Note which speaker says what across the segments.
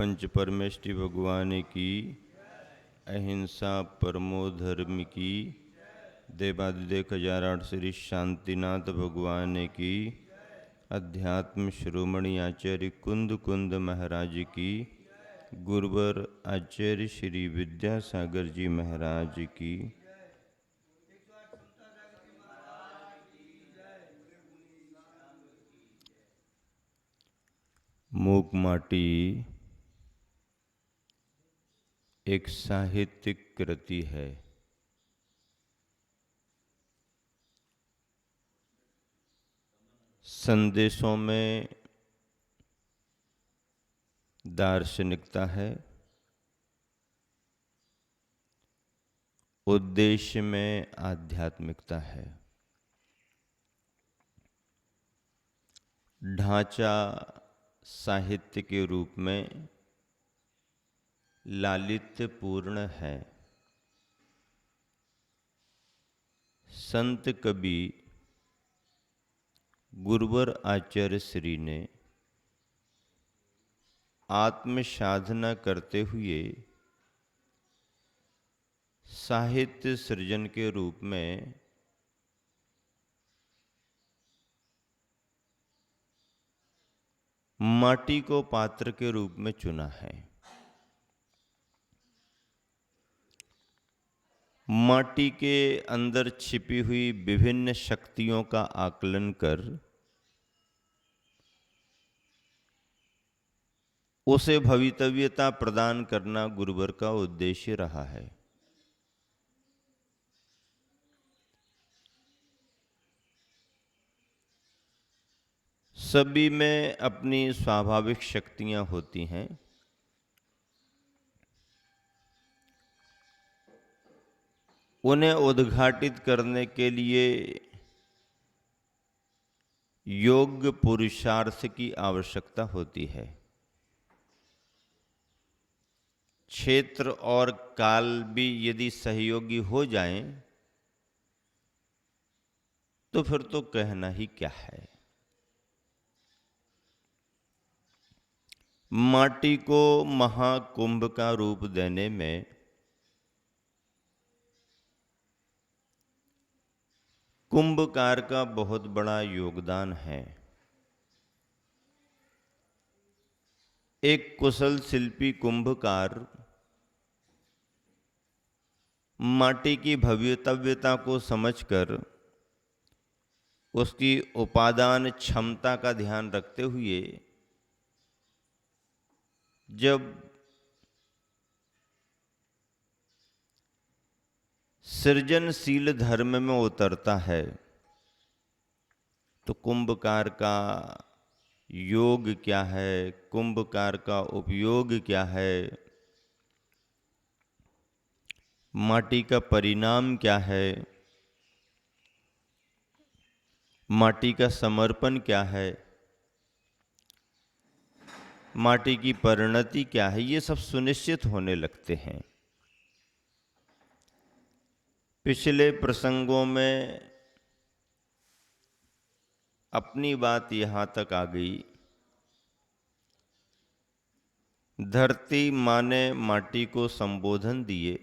Speaker 1: पंच परमेष्टि भगवान की, अहिंसा परमो धर्म की, देवादिदेव 1008 श्री शांतिनाथ भगवान की, अध्यात्म शिरोमणि आचार्य कुंद कुंद महाराज की, गुरुवर आचार्य श्री विद्यासागर जी महाराज की। मूक माटी एक साहित्यिक कृति है। संदेशों में दार्शनिकता है, उद्देश्य में आध्यात्मिकता है। ढांचा साहित्य के रूप में लालित्यपूर्ण है। संत कबीर गुरुवर आचार्य श्री ने आत्म साधना करते हुए साहित्य सृजन के रूप में माटी को पात्र के रूप में चुना है। माटी के अंदर छिपी हुई विभिन्न शक्तियों का आकलन कर उसे भवितव्यता प्रदान करना गुरुवर का उद्देश्य रहा है। सभी में अपनी स्वाभाविक शक्तियां होती हैं। उन्हें उद्घाटित करने के लिए योग्य पुरुषार्थ की आवश्यकता होती है। क्षेत्र और काल भी यदि सहयोगी हो जाएं, तो फिर तो कहना ही क्या है। माटी को महाकुंभ का रूप देने में कुंभकार का बहुत बड़ा योगदान है। एक कुशल शिल्पी कुंभकार माटी की भवितव्यता को समझकर उसकी उपादान क्षमता का ध्यान रखते हुए जब सृजनशील धर्म में उतरता है तो कुंभकार का योग क्या है, कुंभकार का उपयोग क्या है, माटी का परिणाम क्या है, माटी का समर्पण क्या है, माटी की परिणति क्या है, ये सब सुनिश्चित होने लगते हैं। पिछले प्रसंगों में अपनी बात यहां तक आ गई। धरती माँ ने माटी को संबोधन दिए।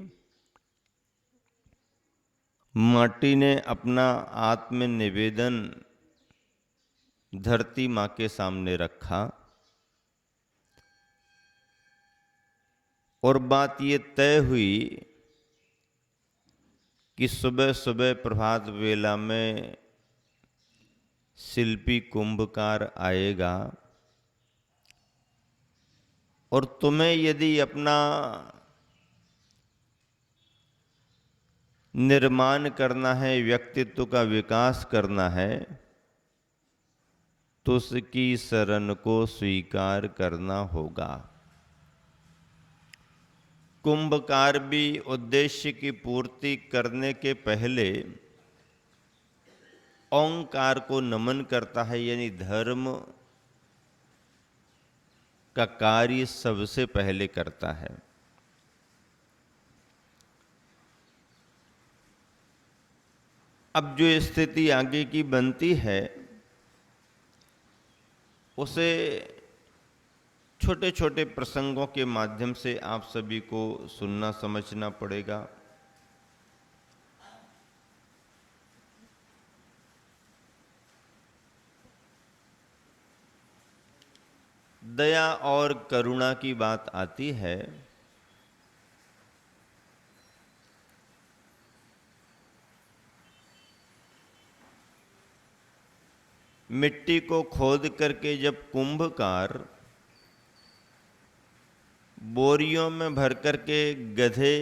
Speaker 1: माटी ने अपना आत्म निवेदन धरती माँ के सामने रखा और बात ये तय हुई कि सुबह सुबह प्रभात वेला में शिल्पी कुंभकार आएगा और तुम्हें यदि अपना निर्माण करना है, व्यक्तित्व का विकास करना है, तो उसकी शरण को स्वीकार करना होगा। कुंभकार भी उद्देश्य की पूर्ति करने के पहले ओंकार को नमन करता है, यानी धर्म का कार्य सबसे पहले करता है। अब जो स्थिति आगे की बनती है उसे छोटे छोटे प्रसंगों के माध्यम से आप सभी को सुनना समझना पड़ेगा। दया और करुणा की बात आती है मिट्टी को खोद करके जब कुंभकार बोरियों में भर करके गधे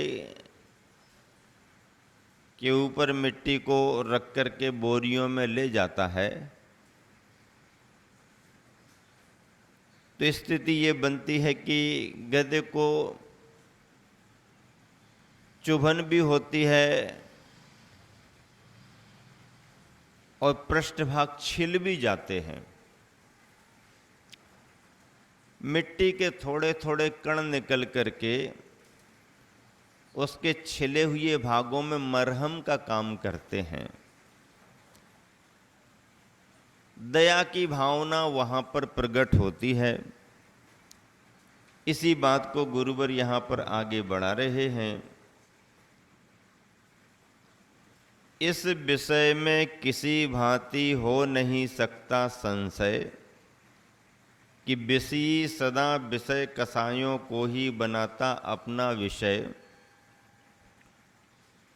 Speaker 1: के ऊपर मिट्टी को रख करके बोरियों में ले जाता है, तो स्थिति ये बनती है कि गधे को चुभन भी होती है और पृष्ठभाग छिल भी जाते हैं। मिट्टी के थोड़े थोड़े कण निकल करके उसके छिले हुए भागों में मरहम का काम करते हैं। दया की भावना वहां पर प्रकट होती है। इसी बात को गुरुवर यहां पर आगे बढ़ा रहे हैं। इस विषय में किसी भांति हो नहीं सकता संशय कि विषयी सदा विषय कसायों को ही बनाता अपना विषय,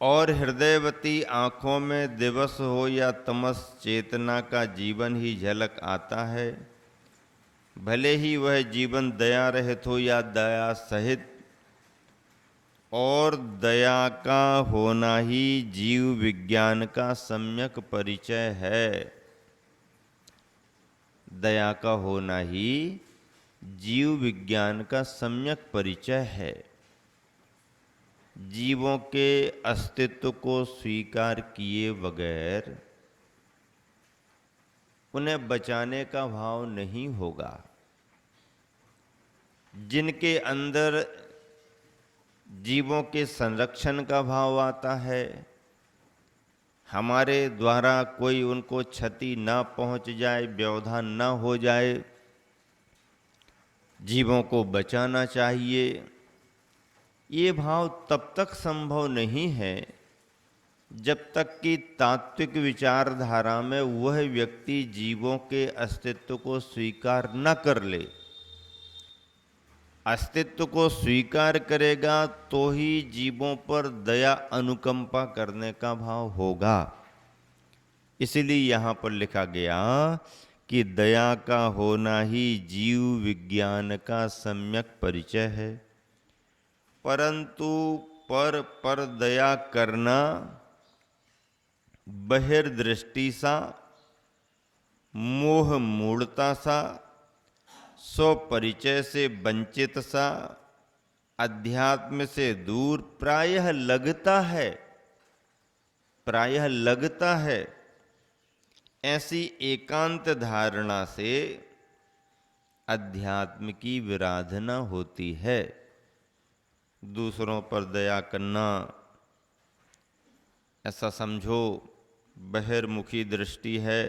Speaker 1: और हृदयवती आँखों में दिवस हो या तमस चेतना का जीवन ही झलक आता है, भले ही वह जीवन दया रहित हो या दया सहित। और दया का होना ही जीव विज्ञान का सम्यक परिचय है। दया का होना ही जीव विज्ञान का सम्यक परिचय है। जीवों के अस्तित्व को स्वीकार किए बगैर उन्हें बचाने का भाव नहीं होगा। जिनके अंदर जीवों के संरक्षण का भाव आता है, हमारे द्वारा कोई उनको क्षति ना पहुंच जाए, व्यवधान ना हो जाए, जीवों को बचाना चाहिए, ये भाव तब तक संभव नहीं है जब तक कि तात्विक विचारधारा में वह व्यक्ति जीवों के अस्तित्व को स्वीकार न कर ले। अस्तित्व को स्वीकार करेगा तो ही जीवों पर दया अनुकंपा करने का भाव होगा। इसलिए यहाँ पर लिखा गया कि दया का होना ही जीव विज्ञान का सम्यक परिचय है। परंतु पर दया करना बहिर्दृष्टि सा, मोह मूढ़ता सा, स्व परिचय से वंचित सा, अध्यात्म से दूर प्रायः लगता है। ऐसी एकांत धारणा से अध्यात्म की विराधना होती है। दूसरों पर दया करना, ऐसा समझो, बहिर्मुखी दृष्टि है,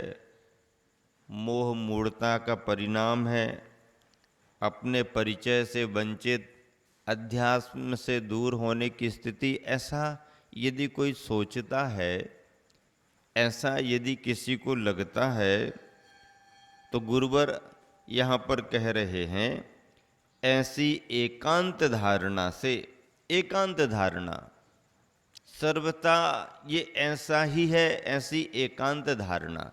Speaker 1: मोह मूढ़ता का परिणाम है। अपने परिचय से वंचित, अध्यात्म से दूर होने की स्थिति, ऐसा यदि कोई सोचता है, ऐसा यदि किसी को लगता है, तो गुरुवर यहाँ पर कह रहे हैं ऐसी एकांत धारणा से, एकांत धारणा सर्वथा ये ऐसा ही है, ऐसी एकांत धारणा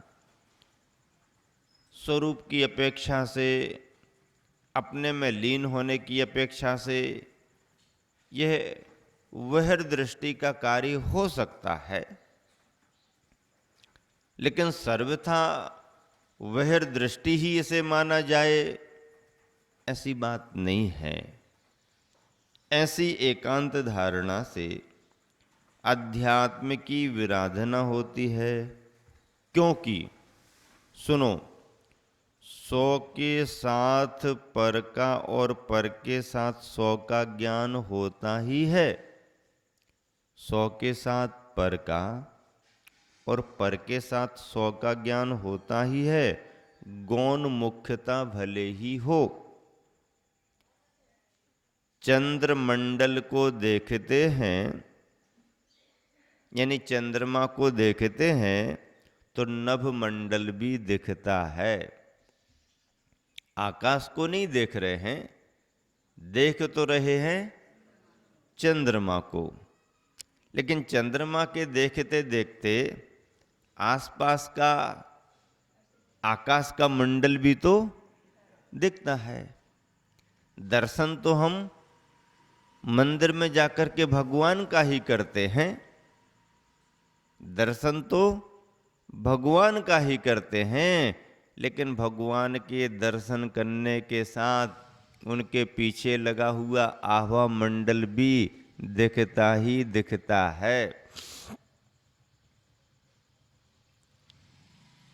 Speaker 1: स्वरूप की अपेक्षा से, अपने में लीन होने की अपेक्षा से यह बहिर्दृष्टि का कार्य हो सकता है, लेकिन सर्वथा बहिर्दृष्टि ही इसे माना जाए, ऐसी बात नहीं है। ऐसी एकांत धारणा से अध्यात्म की विराधना होती है। क्योंकि सुनो, सौ के साथ पर का और पर के साथ सौ का ज्ञान होता ही है। सौ के साथ पर का और पर के साथ सौ का ज्ञान होता ही है, गौण मुख्यता भले ही हो। चंद्रमंडल को देखते हैं, यानी चंद्रमा को देखते हैं तो नभमंडल भी दिखता है। आकाश को नहीं देख रहे हैं, देख तो रहे हैं चंद्रमा को, लेकिन चंद्रमा के देखते देखते आसपास का आकाश का मंडल भी तो दिखता है। दर्शन तो हम मंदिर में जाकर के भगवान का ही करते हैं, दर्शन तो भगवान का ही करते हैं, लेकिन भगवान के दर्शन करने के साथ उनके पीछे लगा हुआ आभा मंडल भी दिखता ही दिखता है।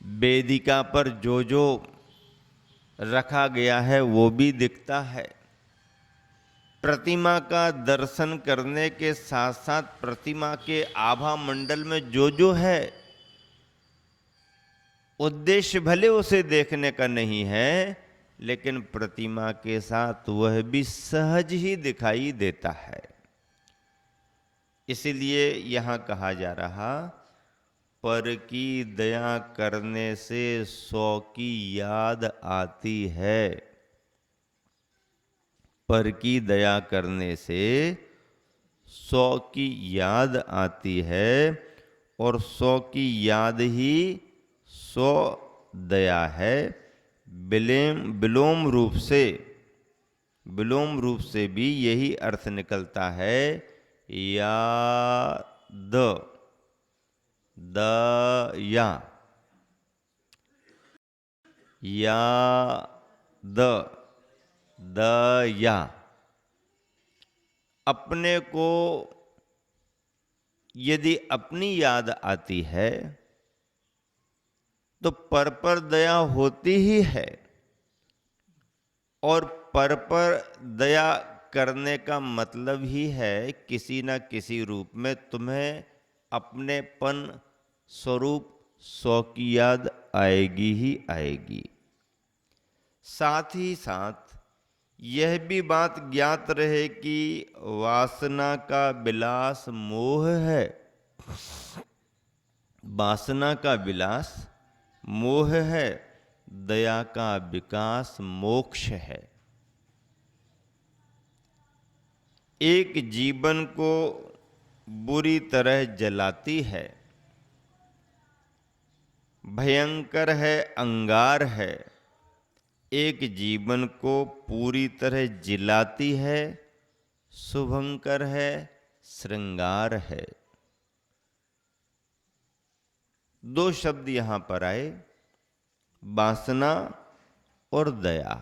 Speaker 1: वेदिका पर जो जो रखा गया है वो भी दिखता है। प्रतिमा का दर्शन करने के साथ साथ प्रतिमा के आभा मंडल में जो जो है, उद्देश्य भले उसे देखने का नहीं है, लेकिन प्रतिमा के साथ वह भी सहज ही दिखाई देता है। इसलिए यहां कहा जा रहा, पर की दया करने से 100 की याद आती है। पर की दया करने से 100 की याद आती है, और 100 की याद ही 100 दया है। विलोम रूप से भी यही अर्थ निकलता है, याद दया, याद दया। अपने को यदि अपनी याद आती है तो पर दया होती ही है, और पर दया करने का मतलब ही है किसी न किसी रूप में तुम्हें अपनेपन स्वरूप 100 की याद आएगी ही आएगी। साथ ही साथ यह भी बात ज्ञात रहे कि वासना का विलास मोह है, वासना का विलास मोह है, दया का विकास मोक्ष है। एक जीवन को बुरी तरह जलाती है, भयंकर है, अंगार है। एक जीवन को पूरी तरह जिलाती है, शुभंकर है, श्रृंगार है। 2 शब्द यहां पर आए, वासना और दया।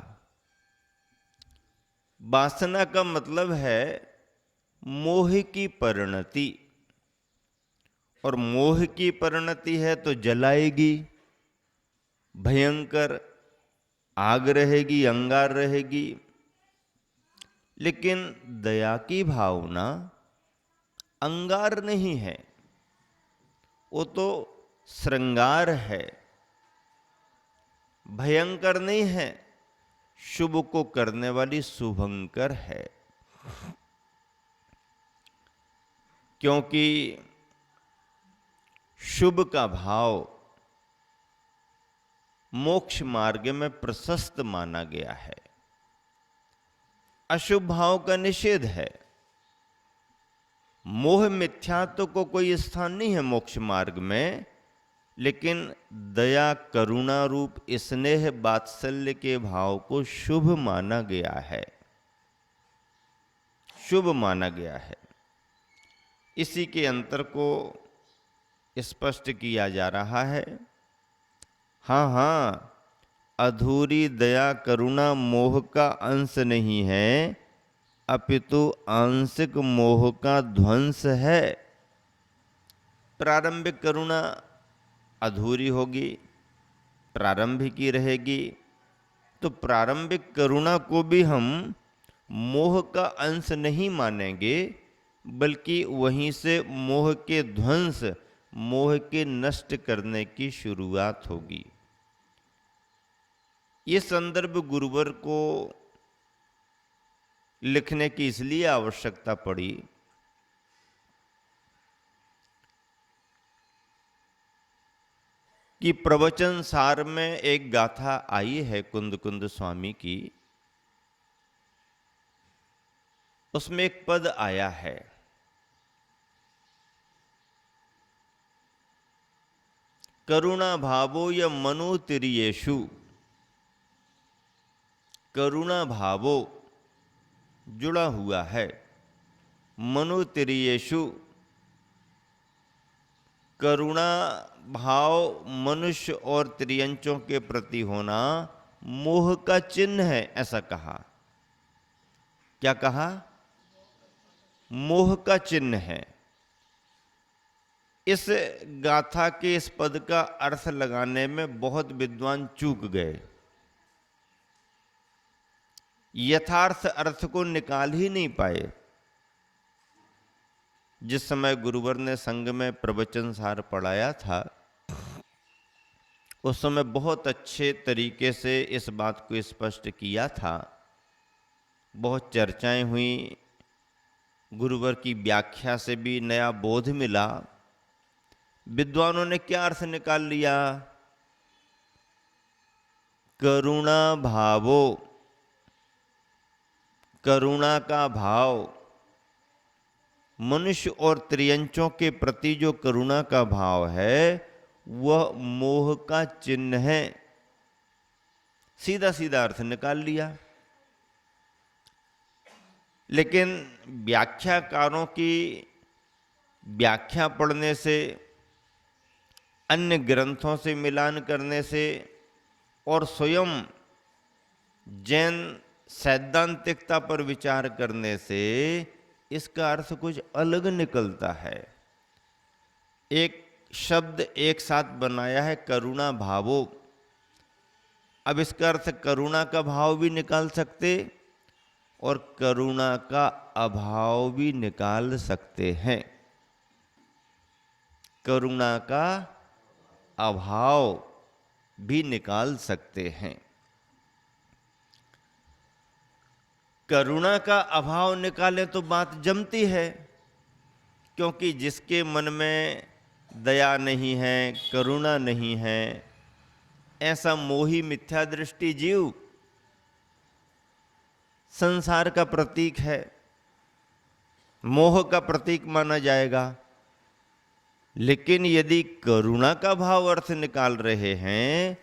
Speaker 1: वासना का मतलब है मोह की परिणति, और मोह की परिणति है तो जलाएगी, भयंकर आग रहेगी, अंगार रहेगी। लेकिन दया की भावना अंगार नहीं है, वो तो श्रृंगार है, भयंकर नहीं है, शुभ को करने वाली शुभंकर है। क्योंकि शुभ का भाव मोक्ष मार्ग में प्रशस्त माना गया है, अशुभ भाव का निषेध है। मोह मिथ्यात्व को कोई स्थान नहीं है मोक्ष मार्ग में, लेकिन दया करुणा रूप स्नेह वात्सल्य के भाव को शुभ माना गया है, शुभ माना गया है। इसी के अंतर को स्पष्ट किया जा रहा है। हाँ, अधूरी दया करुणा मोह का अंश नहीं है, अपितु आंशिक मोह का ध्वंस है। प्रारंभिक करुणा अधूरी होगी, प्रारंभिक ही रहेगी, तो प्रारंभिक करुणा को भी हम मोह का अंश नहीं मानेंगे, बल्कि वहीं से मोह के ध्वंस, मोह के नष्ट करने की शुरुआत होगी। ये संदर्भ गुरुवर को लिखने की इसलिए आवश्यकता पड़ी कि प्रवचन सार में एक गाथा आई है कुंद कुंद स्वामी की। उसमें एक पद आया है, करुणा भावो य मनु तिरियेषु। करुणा भावो जुड़ा हुआ है, मनु तिरियेषु। करुणा भाव मनुष्य और त्रियंचों के प्रति होना मोह का चिन्ह है, ऐसा कहा। क्या कहा? मोह का चिन्ह है। इस गाथा के इस पद का अर्थ लगाने में बहुत विद्वान चूक गए, यथार्थ अर्थ को निकाल ही नहीं पाए। जिस समय गुरुवर ने संघ में प्रवचन सार पढ़ाया था, उस समय बहुत अच्छे तरीके से इस बात को स्पष्ट किया था। बहुत चर्चाएं हुई, गुरुवर की व्याख्या से भी नया बोध मिला। विद्वानों ने क्या अर्थ निकाल लिया? करुणा भावो, करुणा का भाव, मनुष्य और त्रियंचों के प्रति जो करुणा का भाव है वह मोह का चिन्ह है। सीधा सीधा अर्थ निकाल लिया। लेकिन व्याख्याकारों की व्याख्या पढ़ने से, अन्य ग्रंथों से मिलान करने से और स्वयं जैन सैद्धांतिकता पर विचार करने से इसका अर्थ कुछ अलग निकलता है। एक शब्द एक साथ बनाया है, करुणा भावो। अब इसका अर्थ करुणा का भाव भी निकाल सकते और करुणा का अभाव भी निकाल सकते हैं। करुणा का अभाव भी निकाल सकते हैं। करुणा का अभाव निकाले तो बात जमती है, क्योंकि जिसके मन में दया नहीं है, करुणा नहीं है, ऐसा मोही मिथ्या दृष्टि जीव संसार का प्रतीक है, मोह का प्रतीक माना जाएगा। लेकिन यदि करुणा का भाव अर्थ निकाल रहे हैं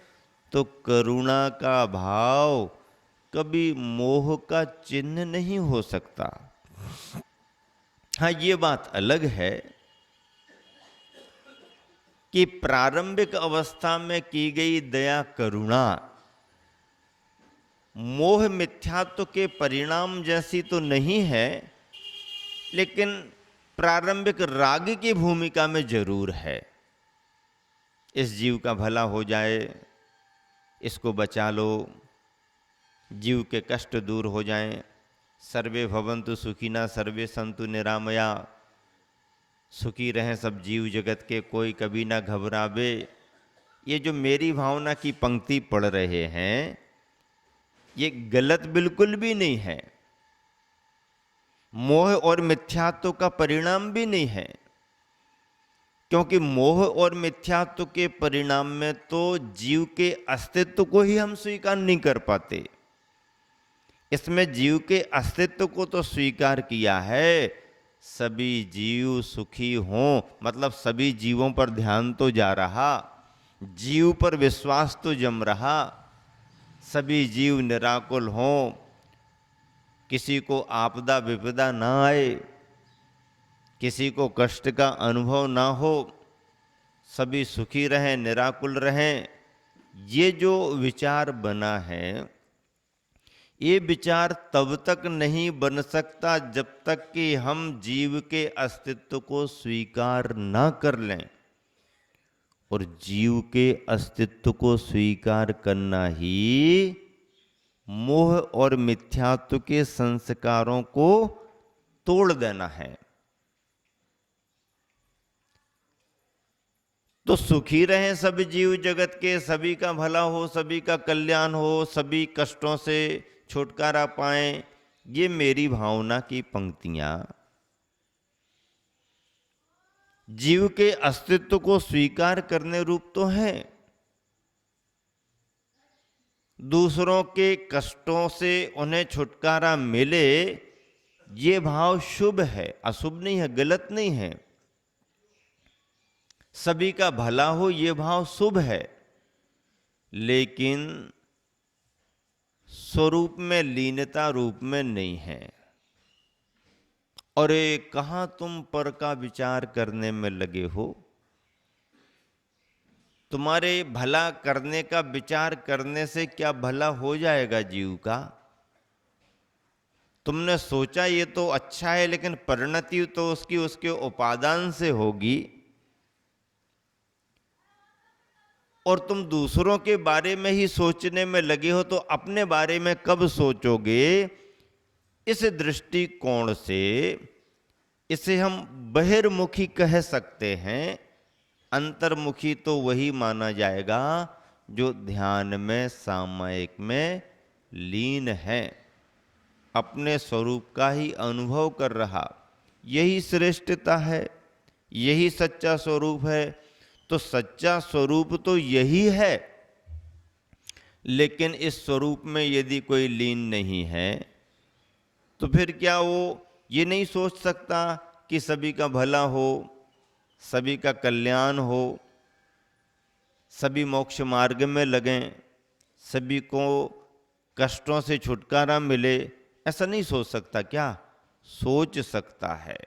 Speaker 1: तो करुणा का भाव कभी मोह का चिन्ह नहीं हो सकता। हाँ, ये बात अलग है कि प्रारंभिक अवस्था में की गई दया करुणा मोह मिथ्यात्व के परिणाम जैसी तो नहीं है, लेकिन प्रारंभिक राग की भूमिका में जरूर है। इस जीव का भला हो जाए, इसको बचा लो, जीव के कष्ट दूर हो जाएं, सर्वे भवन्तु सुखिना सर्वे सन्तु निरामया, सुखी रहें सब जीव जगत के, कोई कभी ना घबरावे। ये जो मेरी भावना की पंक्ति पढ़ रहे हैं ये गलत बिल्कुल भी नहीं है, मोह और मिथ्यात्व का परिणाम भी नहीं है, क्योंकि मोह और मिथ्यात्व के परिणाम में तो जीव के अस्तित्व को ही हम स्वीकार नहीं कर पाते। इसमें जीव के अस्तित्व को तो स्वीकार किया है, सभी जीव सुखी हों, मतलब सभी जीवों पर ध्यान तो जा रहा, जीव पर विश्वास तो जम रहा, सभी जीव निराकुल हों, किसी को आपदा विपदा ना आए, किसी को कष्ट का अनुभव ना हो, सभी सुखी रहें, निराकुल रहें। ये जो विचार बना है, ये विचार तब तक नहीं बन सकता जब तक कि हम जीव के अस्तित्व को स्वीकार ना कर लें, और जीव के अस्तित्व को स्वीकार करना ही मोह और मिथ्यात्व के संस्कारों को तोड़ देना है। तो सुखी रहें सभी जीव जगत के, सभी का भला हो, सभी का कल्याण हो, सभी कष्टों से छुटकारा पाएं, ये मेरी भावना की पंक्तियां जीव के अस्तित्व को स्वीकार करने रूप तो हैं। दूसरों के कष्टों से उन्हें छुटकारा मिले, ये भाव शुभ है, अशुभ नहीं है, गलत नहीं है। सभी का भला हो, ये भाव शुभ है, लेकिन स्वरूप में लीनता रूप में नहीं है। और कहां तुम पर का विचार करने में लगे हो? तुम्हारे भला करने का विचार करने से क्या भला हो जाएगा जीव का? तुमने सोचा ये तो अच्छा है, लेकिन परिणति तो उसकी उसके उपादान से होगी। और तुम दूसरों के बारे में ही सोचने में लगे हो, तो अपने बारे में कब सोचोगे? इस दृष्टिकोण से इसे हम बहिर्मुखी कह सकते हैं। अंतर्मुखी तो वही माना जाएगा जो ध्यान में सामयिक में लीन है, अपने स्वरूप का ही अनुभव कर रहा। यही श्रेष्ठता है, यही सच्चा स्वरूप है। तो सच्चा स्वरूप तो यही है, लेकिन इस स्वरूप में यदि कोई लीन नहीं है, तो फिर क्या वो ये नहीं सोच सकता कि सभी का भला हो, सभी का कल्याण हो, सभी मोक्ष मार्ग में लगें, सभी को कष्टों से छुटकारा मिले? ऐसा नहीं सोच सकता क्या? सोच सकता है।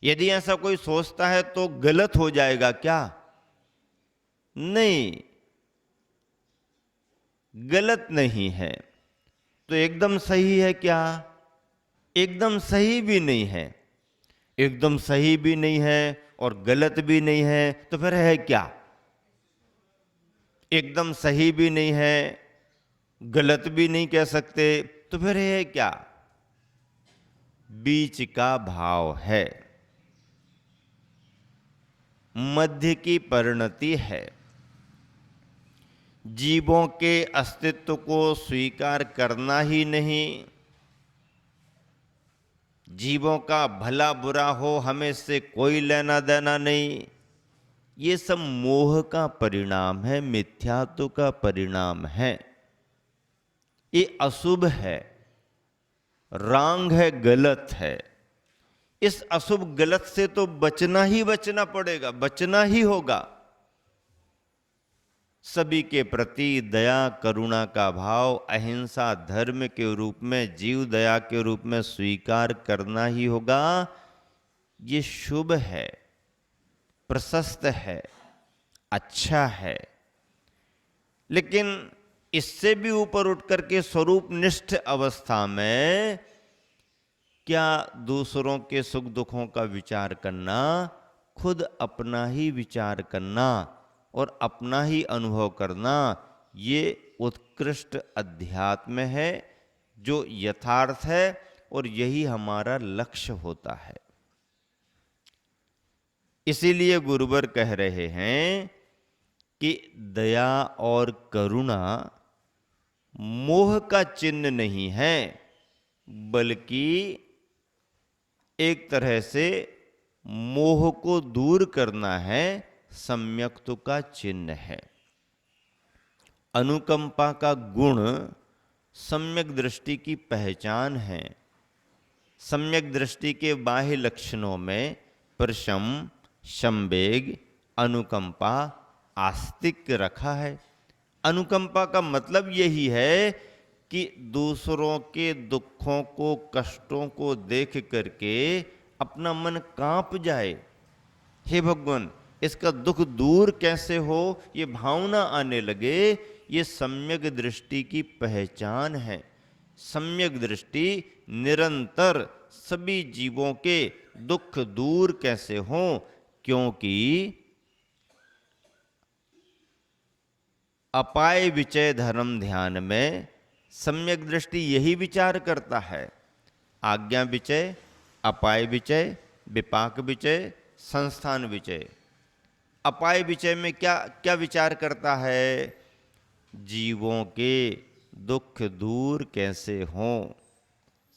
Speaker 1: यदि ऐसा कोई सोचता है तो गलत हो जाएगा क्या? नहीं, गलत नहीं है। तो एकदम सही है क्या? एकदम सही भी नहीं है। एकदम सही भी नहीं है और गलत भी नहीं है, तो फिर है क्या? एकदम सही भी नहीं है, गलत भी नहीं कह सकते, तो फिर है क्या? बीच का भाव है, मध्य की परिणति है। जीवों के अस्तित्व को स्वीकार करना ही नहीं, जीवों का भला बुरा हो हमें इससे कोई लेना देना नहीं, ये सब मोह का परिणाम है, मिथ्यात्व का परिणाम है। ये अशुभ है, रांग है, गलत है। इस अशुभ गलत से तो बचना ही बचना पड़ेगा, बचना ही होगा। सभी के प्रति दया करुणा का भाव अहिंसा धर्म के रूप में, जीव दया के रूप में स्वीकार करना ही होगा। ये शुभ है, प्रशस्त है, अच्छा है। लेकिन इससे भी ऊपर उठ करके स्वरूप निष्ठ अवस्था में क्या दूसरों के सुख दुखों का विचार करना, खुद अपना ही विचार करना और अपना ही अनुभव करना, ये उत्कृष्ट अध्यात्म है जो यथार्थ है, और यही हमारा लक्ष्य होता है। इसीलिए गुरुवर कह रहे हैं कि दया और करुणा मोह का चिन्ह नहीं है, बल्कि एक तरह से मोह को दूर करना है, सम्यक्त्व का चिन्ह है। अनुकंपा का गुण सम्यक दृष्टि की पहचान है। सम्यक दृष्टि के बाह्य लक्षणों में प्रशम, संवेग, अनुकंपा, आस्तिक्य रखा है। अनुकंपा का मतलब यही है कि दूसरों के दुखों को, कष्टों को देख करके अपना मन कांप जाए, हे भगवान इसका दुख दूर कैसे हो, ये भावना आने लगे। ये सम्यक दृष्टि की पहचान है। सम्यक दृष्टि निरंतर सभी जीवों के दुख दूर कैसे हों, क्योंकि अपाय विचय धर्म ध्यान में सम्यक दृष्टि यही विचार करता है। आज्ञा विचय, अपाय विचय, विपाक विचय, संस्थान विचय। अपाय विचय में क्या क्या विचार करता है? जीवों के दुख दूर कैसे हों,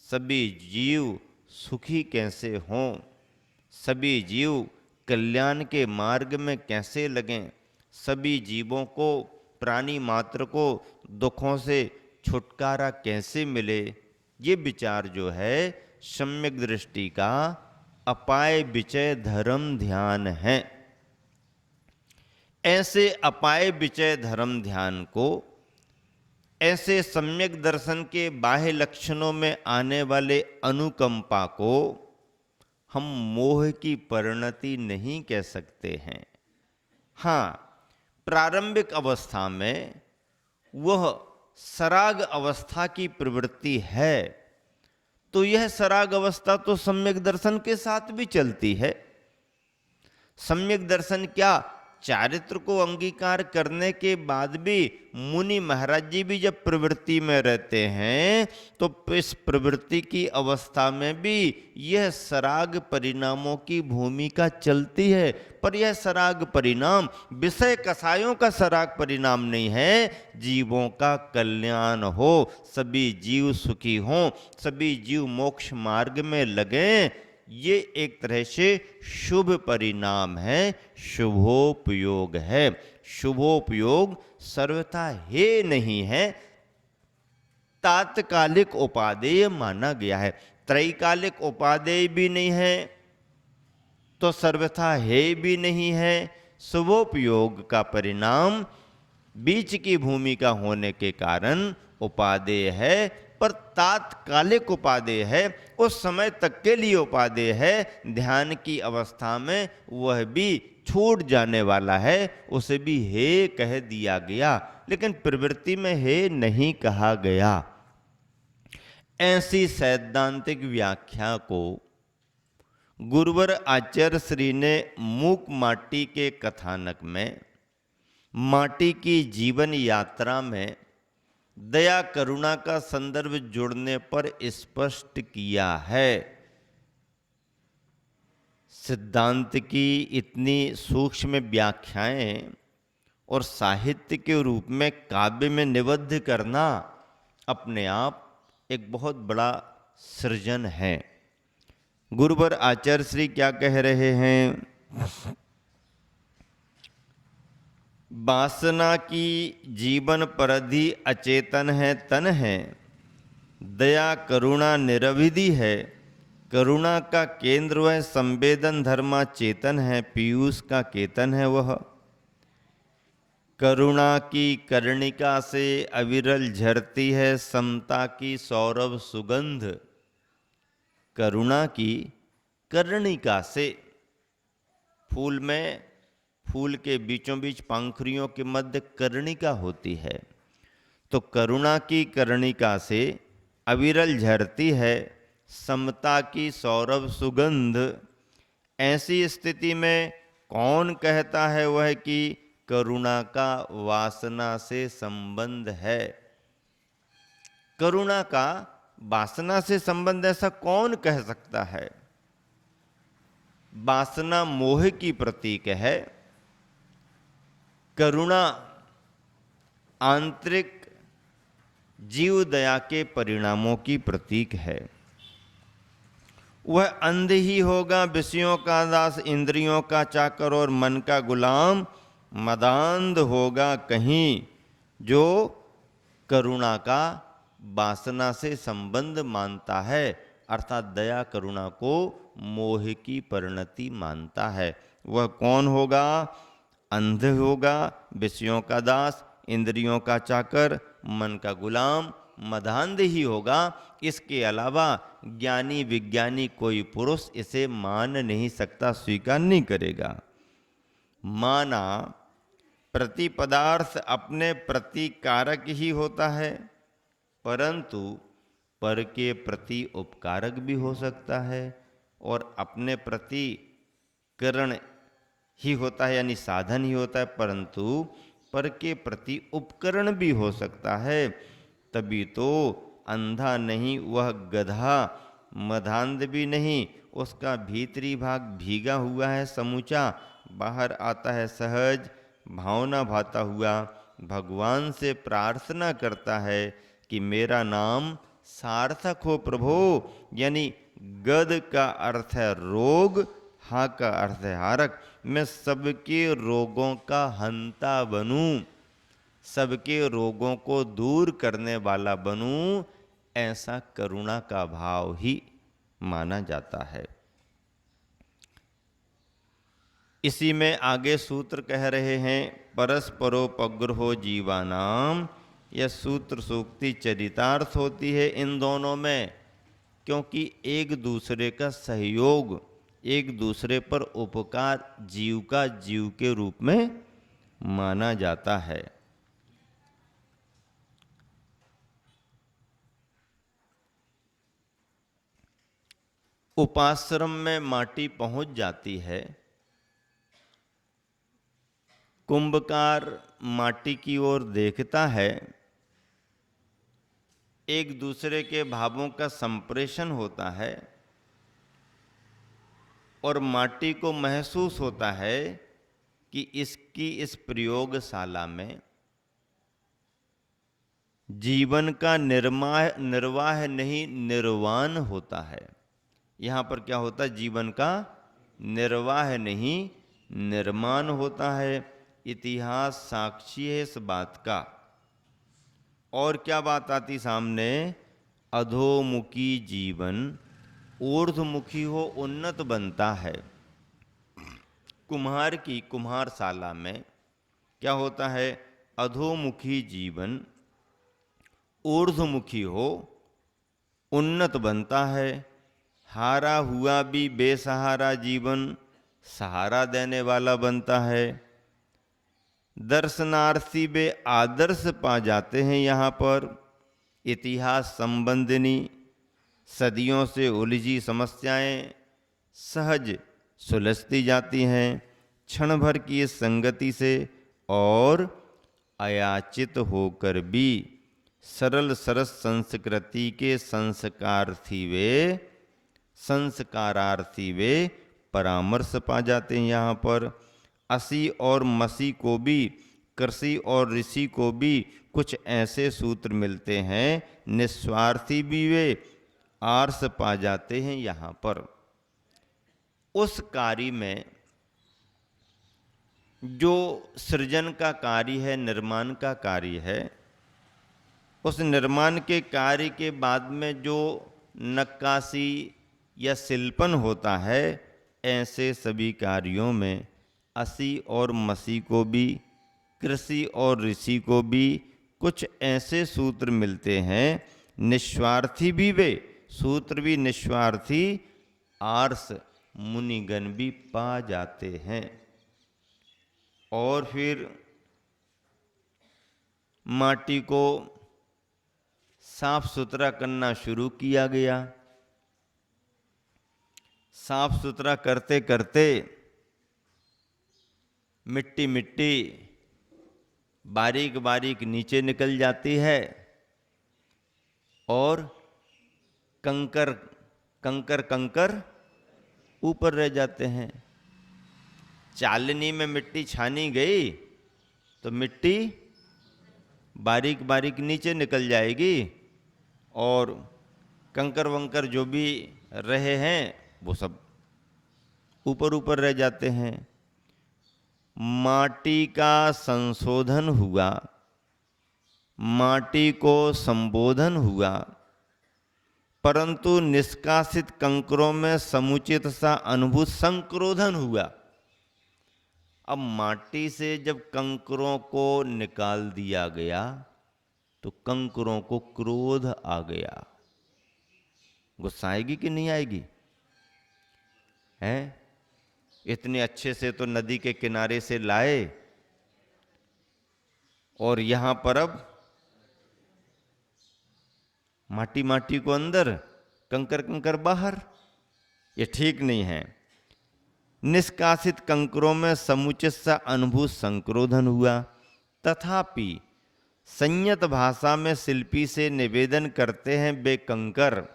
Speaker 1: सभी जीव सुखी कैसे हों, सभी जीव कल्याण के मार्ग में कैसे लगें, सभी जीवों को, प्राणी मात्र को दुखों से छुटकारा कैसे मिले, ये विचार जो है सम्यक दृष्टि का अपाय विचय धर्म ध्यान है। ऐसे अपाय विचय धर्म ध्यान को, ऐसे सम्यक दर्शन के बाह्य लक्षणों में आने वाले अनुकंपा को हम मोह की परिणति नहीं कह सकते हैं। हाँ, प्रारंभिक अवस्था में वह सराग अवस्था की प्रवृत्ति है, तो यह सराग अवस्था तो सम्यक दर्शन के साथ भी चलती है। सम्यक दर्शन क्या, चारित्र को अंगीकार करने के बाद भी मुनि महाराज जी भी जब प्रवृत्ति में रहते हैं तो इस प्रवृत्ति की अवस्था में भी यह सराग परिणामों की भूमिका चलती है। पर यह सराग परिणाम विषय कसायों का सराग परिणाम नहीं है। जीवों का कल्याण हो, सभी जीव सुखी हों, सभी जीव मोक्ष मार्ग में लगें, ये एक तरह से शुभ परिणाम है, शुभोपयोग है। शुभोपयोग सर्वथा हे नहीं है, तात्कालिक उपादेय माना गया है। त्रैकालिक उपादेय भी नहीं है तो सर्वथा हे भी नहीं है। शुभोपयोग का परिणाम बीच की भूमिका होने के कारण उपादेय है, पर तात्कालिक उपादेय है, उस समय तक के लिए उपादेय है। ध्यान की अवस्था में वह भी छूट जाने वाला है, उसे भी हे कह दिया गया, लेकिन प्रवृत्ति में हे नहीं कहा गया। ऐसी सैद्धांतिक व्याख्या को गुरुवर आचार्य श्री ने मूक माटी के कथानक में, माटी की जीवन यात्रा में दया करुणा का संदर्भ जोड़ने पर स्पष्ट किया है। सिद्धांत की इतनी सूक्ष्म व्याख्याएं और साहित्य के रूप में काव्य में निबद्ध करना अपने आप एक बहुत बड़ा सृजन है। गुरुवर आचार्य श्री क्या कह रहे हैं? वासना की जीवन परिधि अचेतन है, तन है। दया करुणा निरवधि है। करुणा का केंद्र वह संवेदन धर्मा चेतन है, पीयूष का केतन है वह। करुणा की कर्णिका से अविरल झरती है समता की सौरभ सुगंध। करुणा की कर्णिका से, फूल में, फूल के बीचों बीच पंखुड़ियों के मध्य कर्णिका होती है, तो करुणा की कर्णिका से अविरल झरती है समता की सौरभ सुगंध। ऐसी स्थिति में कौन कहता है वह कि करुणा का वासना से संबंध है? करुणा का वासना से संबंध ऐसा कौन कह सकता है? वासना मोह की प्रतीक है, करुणा आंतरिक जीव दया के परिणामों की प्रतीक है। वह अंध ही होगा, विषयों का दास, इंद्रियों का चाकर और मन का गुलाम मदांध होगा कहीं, जो करुणा का वासना से संबंध मानता है, अर्थात दया करुणा को मोह की परिणति मानता है। वह कौन होगा? अंध होगा, विषयों का दास, इंद्रियों का चाकर, मन का गुलाम, मदांध ही होगा। इसके अलावा ज्ञानी विज्ञानी कोई पुरुष इसे मान नहीं सकता, स्वीकार नहीं करेगा। माना प्रति पदार्थ अपने प्रति कारक ही होता है, परंतु पर के प्रति उपकारक भी हो सकता है, और अपने प्रति करण ही होता है, यानी साधन ही होता है, परंतु पर के प्रति उपकरण भी हो सकता है। तभी तो अंधा नहीं वह गधा, मदांध भी नहीं, उसका भीतरी भाग भीगा हुआ है समूचा, बाहर आता है सहज, भावना भाता हुआ, भगवान से प्रार्थना करता है कि मेरा नाम सार्थक हो प्रभो। यानी गद का अर्थ है रोग, हा का अर्थ है हारक। मैं सबके रोगों का हंता बनूं, सबके रोगों को दूर करने वाला बनूं, ऐसा करुणा का भाव ही माना जाता है। इसी में आगे सूत्र कह रहे हैं, परस्परोपग्रहो जीवानाम। यह सूत्र सूक्ति चरितार्थ होती है इन दोनों में, क्योंकि एक दूसरे का सहयोग, एक दूसरे पर उपकार जीव का जीव के रूप में माना जाता है। उपाश्रम में माटी पहुंच जाती है, कुंभकार माटी की ओर देखता है, एक दूसरे के भावों का संप्रेषण होता है और माटी को महसूस होता है कि इसकी इस प्रयोगशाला में जीवन का निर्वाह नहीं निर्वाण होता है। यहाँ पर क्या होता है? जीवन का निर्वाह नहीं निर्माण होता है। इतिहास साक्षी है इस बात का। और क्या बात आती सामने? अधोमुखी जीवन ऊर्ध्वमुखी हो उन्नत बनता है। कुम्हार की कुम्हारशाला में क्या होता है? अधोमुखी जीवन ऊर्ध्वमुखी हो उन्नत बनता है। हारा हुआ भी बेसहारा जीवन सहारा देने वाला बनता है। दर्शनार्थी वे आदर्श पा जाते हैं। यहाँ पर इतिहास संबंधिनी सदियों से उलझी समस्याएं सहज सुलझती जाती हैं क्षण भर की इस संगति से, और अयाचित होकर भी सरल सरस संस्कृति के संस्कारार्थी वे परामर्श पा जाते हैं। यहाँ पर असी और मसी को भी, कृषि और ऋषि को भी कुछ ऐसे सूत्र मिलते हैं। निस्वार्थी भी वे आर्स पा जाते हैं। यहाँ पर उस कार्य में जो सृजन का कार्य है, निर्माण का कार्य है, उस निर्माण के कार्य के बाद में जो नक्काशी या शिल्पन होता है, ऐसे सभी कार्यों में असी और मसी को भी, कृषि और ऋषि को भी कुछ ऐसे सूत्र मिलते हैं। निस्वार्थी भी वे सूत्र भी निस्वार्थी आर्स मुनिगण भी पा जाते हैं। और फिर माटी को साफ सुथरा करना शुरू किया गया। साफ सुथरा करते करते मिट्टी मिट्टी बारीक बारीक नीचे निकल जाती है और कंकर कंकर कंकर ऊपर रह जाते हैं। चालनी में मिट्टी छानी गई तो मिट्टी बारीक बारीक नीचे निकल जाएगी और कंकर वंकर जो भी रहे हैं वो सब ऊपर ऊपर रह जाते हैं। माटी का संशोधन हुआ, माटी को संबोधन हुआ, परंतु निष्कासित कंकरों में समुचित सा अनुभूत संक्रोधन हुआ। अब माटी से जब कंकरों को निकाल दिया गया तो कंकरों को क्रोध आ गया। गुस्सा आएगी कि नहीं आएगी? हैं? इतने अच्छे से तो नदी के किनारे से लाए और यहां पर अब माटी माटी को अंदर, कंकर कंकर बाहर। ये ठीक नहीं है। निष्कासित कंकरों में समुचित सा अनुभूत संक्रोधन हुआ। तथापि संयत भाषा में शिल्पी से निवेदन करते हैं वे कंकर।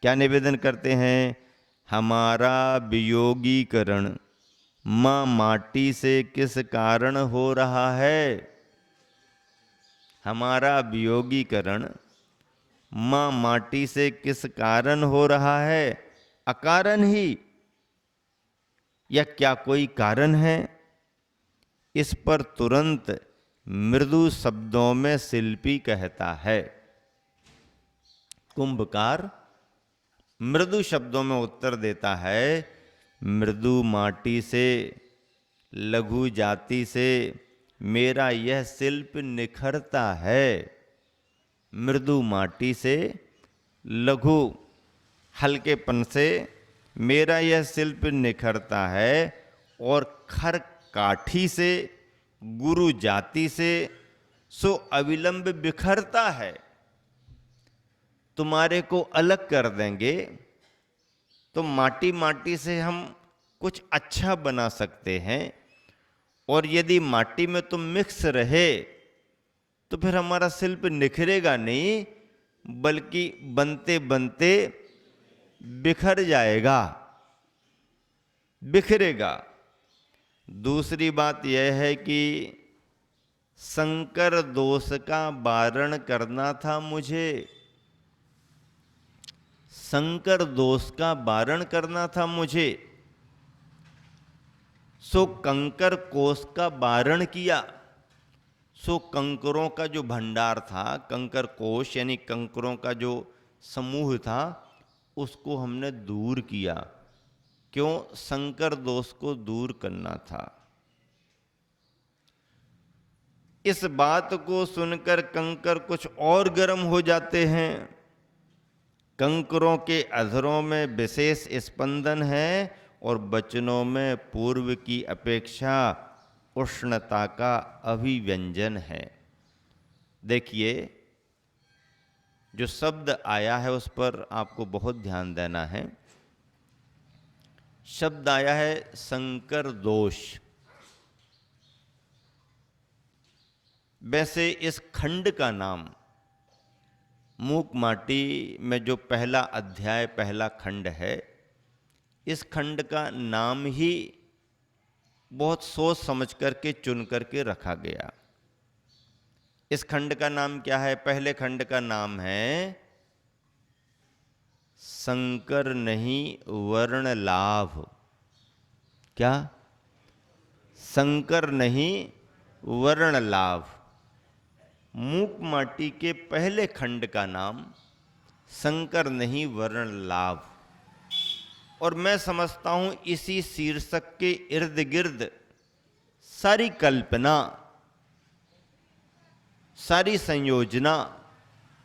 Speaker 1: क्या निवेदन करते हैं? हमारा वियोगीकरण मां माटी से किस कारण हो रहा है? हमारा वियोगीकरण मां माटी से किस कारण हो रहा है? अकारण ही, या क्या कोई कारण है? इस पर तुरंत मृदु शब्दों में शिल्पी कहता है। कुंभकार मृदु शब्दों में उत्तर देता है, मृदु माटी से, लघु जाति से मेरा यह शिल्प निखरता है। मृदु माटी से, लघु हल्केपन से मेरा यह शिल्प निखरता है, और खर काठी से, गुरु जाति से सो अविलंब बिखरता है। तुम्हारे को अलग कर देंगे तो माटी माटी से हम कुछ अच्छा बना सकते हैं, और यदि माटी में तुम मिक्स रहे तो फिर हमारा शिल्प निखरेगा नहीं, बल्कि बनते बनते बिखर जाएगा, बिखरेगा। दूसरी बात यह है कि संकर दोष का वारण करना था मुझे, संकर दोष का वारण करना था मुझे, सो कंकर कोष का वारण किया। सो कंकरों का जो भंडार था, कंकर कोश यानी कंकरों का जो समूह था, उसको हमने दूर किया। क्यों? संकर दोष को दूर करना था। इस बात को सुनकर कंकर कुछ और गर्म हो जाते हैं। कंकरों के अधरों में विशेष स्पंदन है और वचनों में पूर्व की अपेक्षा उष्णता का अभिव्यंजन है। देखिए, जो शब्द आया है उस पर आपको बहुत ध्यान देना है। शब्द आया है संकर दोष। वैसे इस खंड का नाम, मूक माटी में जो पहला अध्याय, पहला खंड है, इस खंड का नाम ही बहुत सोच समझ करके चुन करके रखा गया। इस खंड का नाम क्या है? पहले खंड का नाम है संकर नहीं वर्ण लाभ। क्या? संकर नहीं वर्ण लाभ। मूक माटी के पहले खंड का नाम संकर नहीं वर्ण लाभ। और मैं समझता हूं इसी शीर्षक के इर्द गिर्द सारी कल्पना, सारी संयोजना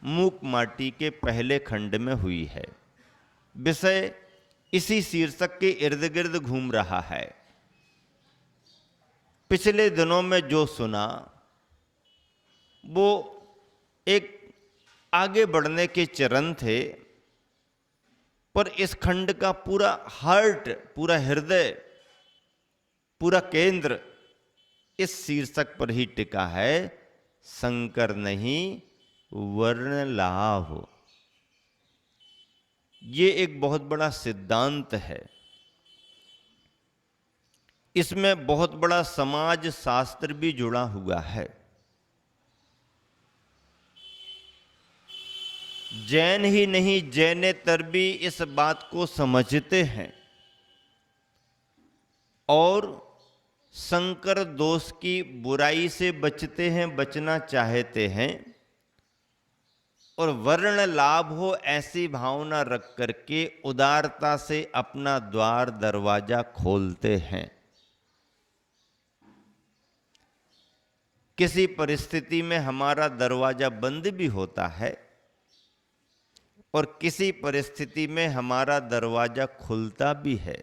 Speaker 1: मूक माटी के पहले खंड में हुई है। विषय इसी शीर्षक के इर्द गिर्द घूम रहा है। पिछले दिनों में जो सुना वो एक आगे बढ़ने के चरण थे, पर इस खंड का पूरा हार्ट, पूरा हृदय, पूरा केंद्र इस शीर्षक पर ही टिका है, संकर नहीं वर्ण लाभ। ये एक बहुत बड़ा सिद्धांत है। इसमें बहुत बड़ा समाज शास्त्र भी जुड़ा हुआ है। जैन ही नहीं, जैनेतर भी इस बात को समझते हैं और संकर दोष की बुराई से बचते हैं, बचना चाहते हैं, और वर्ण लाभ हो ऐसी भावना रख करके उदारता से अपना द्वार दरवाजा खोलते हैं। किसी परिस्थिति में हमारा दरवाजा बंद भी होता है और किसी परिस्थिति में हमारा दरवाजा खुलता भी है।